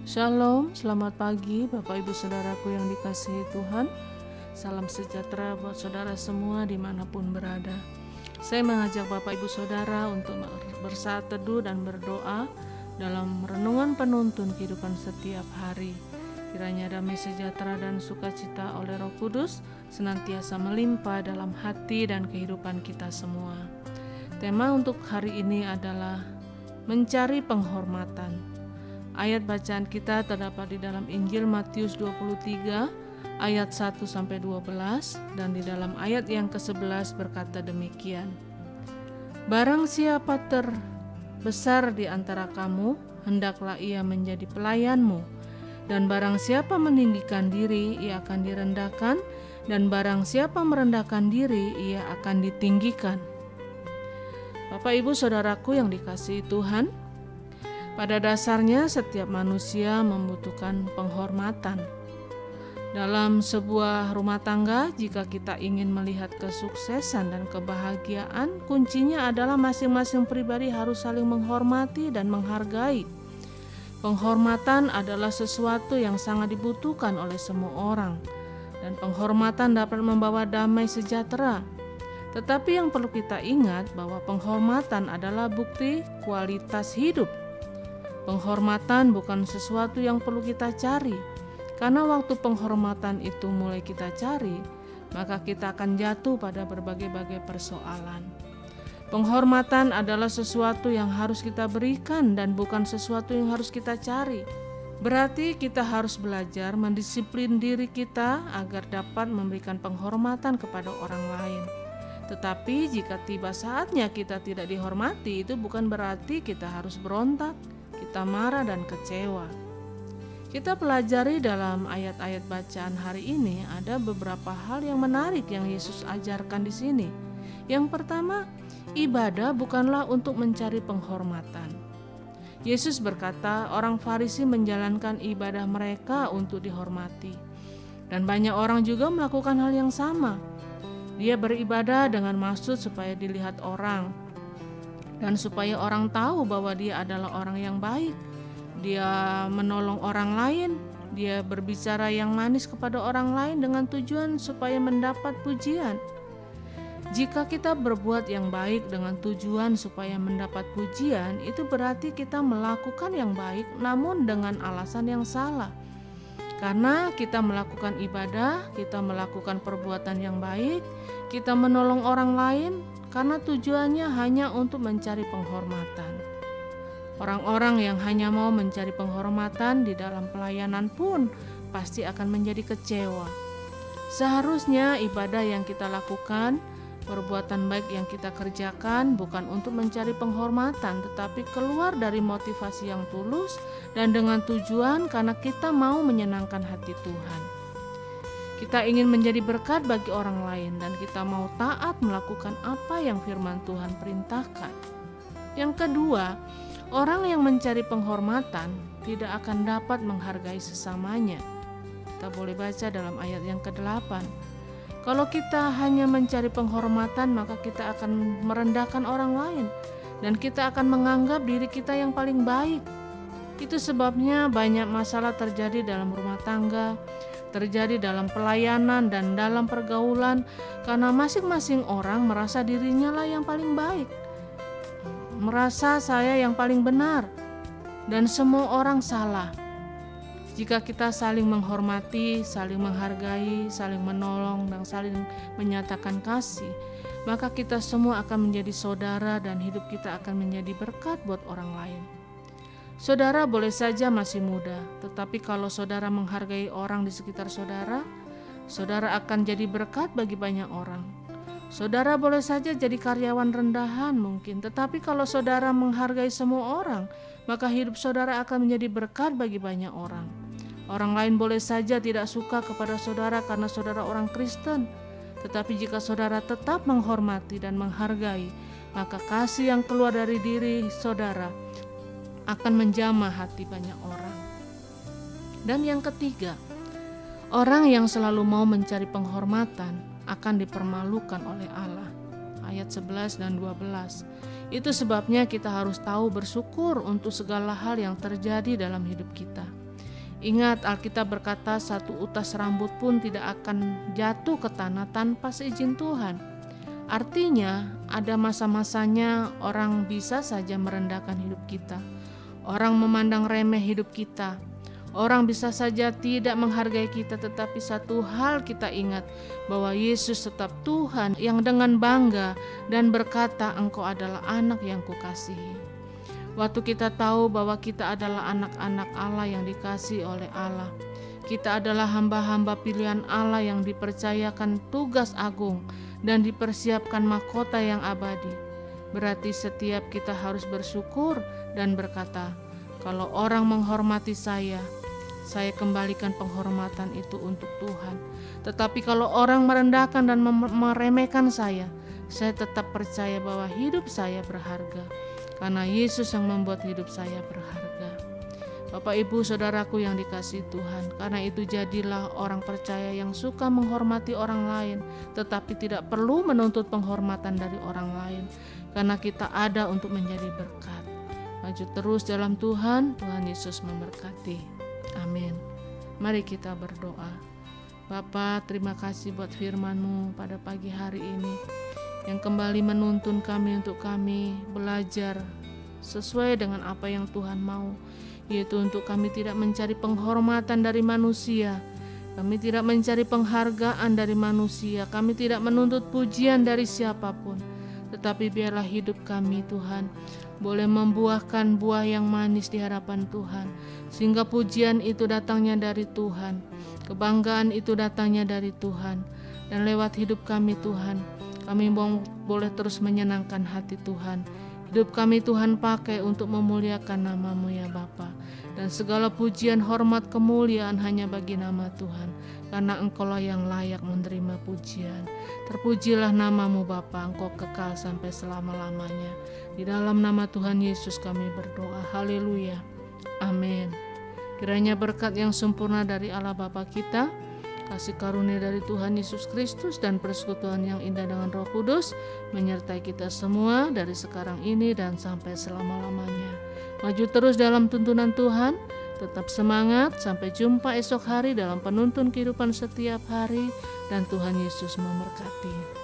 Shalom, selamat pagi Bapak Ibu Saudaraku yang dikasihi Tuhan. Salam sejahtera buat saudara semua dimanapun berada. Saya mengajak Bapak Ibu Saudara untuk bersaat teduh dan berdoa dalam renungan penuntun kehidupan setiap hari. Kiranya damai sejahtera dan sukacita oleh Roh Kudus senantiasa melimpah dalam hati dan kehidupan kita semua. Tema untuk hari ini adalah mencari penghormatan. Ayat bacaan kita terdapat di dalam Injil Matius 23 ayat 1-12 dan di dalam ayat yang ke-11 berkata demikian. Barang siapa terbesar di antara kamu, hendaklah ia menjadi pelayanmu, dan barang siapa meninggikan diri, ia akan direndahkan, dan barang siapa merendahkan diri, ia akan ditinggikan. Bapak Ibu Saudaraku yang dikasihi Tuhan, pada dasarnya setiap manusia membutuhkan penghormatan. Dalam sebuah rumah tangga, jika kita ingin melihat kesuksesan dan kebahagiaan, kuncinya adalah masing-masing pribadi harus saling menghormati dan menghargai. Penghormatan adalah sesuatu yang sangat dibutuhkan oleh semua orang, dan penghormatan dapat membawa damai sejahtera. Tetapi yang perlu kita ingat bahwa penghormatan adalah bukti kualitas hidup. Penghormatan bukan sesuatu yang perlu kita cari, karena waktu penghormatan itu mulai kita cari, maka kita akan jatuh pada berbagai-bagai persoalan. Penghormatan adalah sesuatu yang harus kita berikan dan bukan sesuatu yang harus kita cari. Berarti kita harus belajar mendisiplin diri kita agar dapat memberikan penghormatan kepada orang lain. Tetapi jika tiba saatnya kita tidak dihormati, itu bukan berarti kita harus berontak, kita marah dan kecewa. Kita pelajari dalam ayat-ayat bacaan hari ini ada beberapa hal yang menarik yang Yesus ajarkan di sini. Yang pertama, ibadah bukanlah untuk mencari penghormatan. Yesus berkata, orang Farisi menjalankan ibadah mereka untuk dihormati. Dan banyak orang juga melakukan hal yang sama. Dia beribadah dengan maksud supaya dilihat orang, dan supaya orang tahu bahwa dia adalah orang yang baik. Dia menolong orang lain, dia berbicara yang manis kepada orang lain dengan tujuan supaya mendapat pujian. Jika kita berbuat yang baik dengan tujuan supaya mendapat pujian, itu berarti kita melakukan yang baik namun dengan alasan yang salah. Karena kita melakukan ibadah, kita melakukan perbuatan yang baik, kita menolong orang lain, karena tujuannya hanya untuk mencari penghormatan. Orang-orang yang hanya mau mencari penghormatan di dalam pelayanan pun pasti akan menjadi kecewa. Seharusnya ibadah yang kita lakukan, perbuatan baik yang kita kerjakan bukan untuk mencari penghormatan, tetapi keluar dari motivasi yang tulus dan dengan tujuan karena kita mau menyenangkan hati Tuhan. Kita ingin menjadi berkat bagi orang lain dan kita mau taat melakukan apa yang firman Tuhan perintahkan. Yang kedua, orang yang mencari penghormatan tidak akan dapat menghargai sesamanya. Kita boleh baca dalam ayat yang ke-8. Kalau kita hanya mencari penghormatan, maka kita akan merendahkan orang lain dan kita akan menganggap diri kita yang paling baik. Itu sebabnya banyak masalah terjadi dalam rumah tangga, terjadi dalam pelayanan dan dalam pergaulan, karena masing-masing orang merasa dirinya lah yang paling baik, merasa saya yang paling benar, dan semua orang salah. Jika kita saling menghormati, saling menghargai, saling menolong, dan saling menyatakan kasih, maka kita semua akan menjadi saudara dan hidup kita akan menjadi berkat buat orang lain. Saudara boleh saja masih muda, tetapi kalau saudara menghargai orang di sekitar saudara, saudara akan jadi berkat bagi banyak orang. Saudara boleh saja jadi karyawan rendahan mungkin, tetapi kalau saudara menghargai semua orang, maka hidup saudara akan menjadi berkat bagi banyak orang. Orang lain boleh saja tidak suka kepada saudara karena saudara orang Kristen, tetapi jika saudara tetap menghormati dan menghargai, maka kasih yang keluar dari diri saudara akan menjamah hati banyak orang. Dan yang ketiga, orang yang selalu mau mencari penghormatan akan dipermalukan oleh Allah. Ayat 11 dan 12. Itu sebabnya kita harus tahu bersyukur untuk segala hal yang terjadi dalam hidup kita. Ingat, Alkitab berkata satu utas rambut pun tidak akan jatuh ke tanah tanpa seizin Tuhan. Artinya, ada masa-masanya orang bisa saja merendahkan hidup kita. Orang memandang remeh hidup kita. Orang bisa saja tidak menghargai kita, tetapi satu hal kita ingat, bahwa Yesus tetap Tuhan yang dengan bangga dan berkata, "Engkau adalah anak yang kukasihi." Waktu kita tahu bahwa kita adalah anak-anak Allah yang dikasihi oleh Allah, kita adalah hamba-hamba pilihan Allah yang dipercayakan tugas agung dan dipersiapkan mahkota yang abadi. Berarti setiap kita harus bersyukur dan berkata, "Kalau orang menghormati saya kembalikan penghormatan itu untuk Tuhan. Tetapi kalau orang merendahkan dan meremehkan saya tetap percaya bahwa hidup saya berharga. Karena Yesus yang membuat hidup saya berharga." Bapak, Ibu, Saudaraku yang dikasihi Tuhan, karena itu jadilah orang percaya yang suka menghormati orang lain, tetapi tidak perlu menuntut penghormatan dari orang lain, karena kita ada untuk menjadi berkat. Maju terus dalam Tuhan, Tuhan Yesus memberkati. Amin. Mari kita berdoa. Bapa, terima kasih buat firman-Mu pada pagi hari ini, yang kembali menuntun kami untuk kami belajar sesuai dengan apa yang Tuhan mau, yaitu untuk kami tidak mencari penghormatan dari manusia, kami tidak mencari penghargaan dari manusia, kami tidak menuntut pujian dari siapapun, tetapi biarlah hidup kami, Tuhan, boleh membuahkan buah yang manis di hadapan Tuhan, sehingga pujian itu datangnya dari Tuhan, kebanggaan itu datangnya dari Tuhan, dan lewat hidup kami, Tuhan, kami boleh terus menyenangkan hati Tuhan. Hidup kami Tuhan pakai untuk memuliakan nama-Mu ya Bapa. Dan segala pujian, hormat, kemuliaan hanya bagi nama Tuhan. Karena Engkaulah yang layak menerima pujian. Terpujilah nama-Mu Bapa, Engkau kekal sampai selama-lamanya. Di dalam nama Tuhan Yesus kami berdoa. Haleluya. Amin. Kiranya berkat yang sempurna dari Allah Bapa kita, kasih karunia dari Tuhan Yesus Kristus, dan persekutuan yang indah dengan Roh Kudus menyertai kita semua dari sekarang ini dan sampai selama-lamanya. Maju terus dalam tuntunan Tuhan, tetap semangat, sampai jumpa esok hari dalam penuntun kehidupan setiap hari, dan Tuhan Yesus memberkati.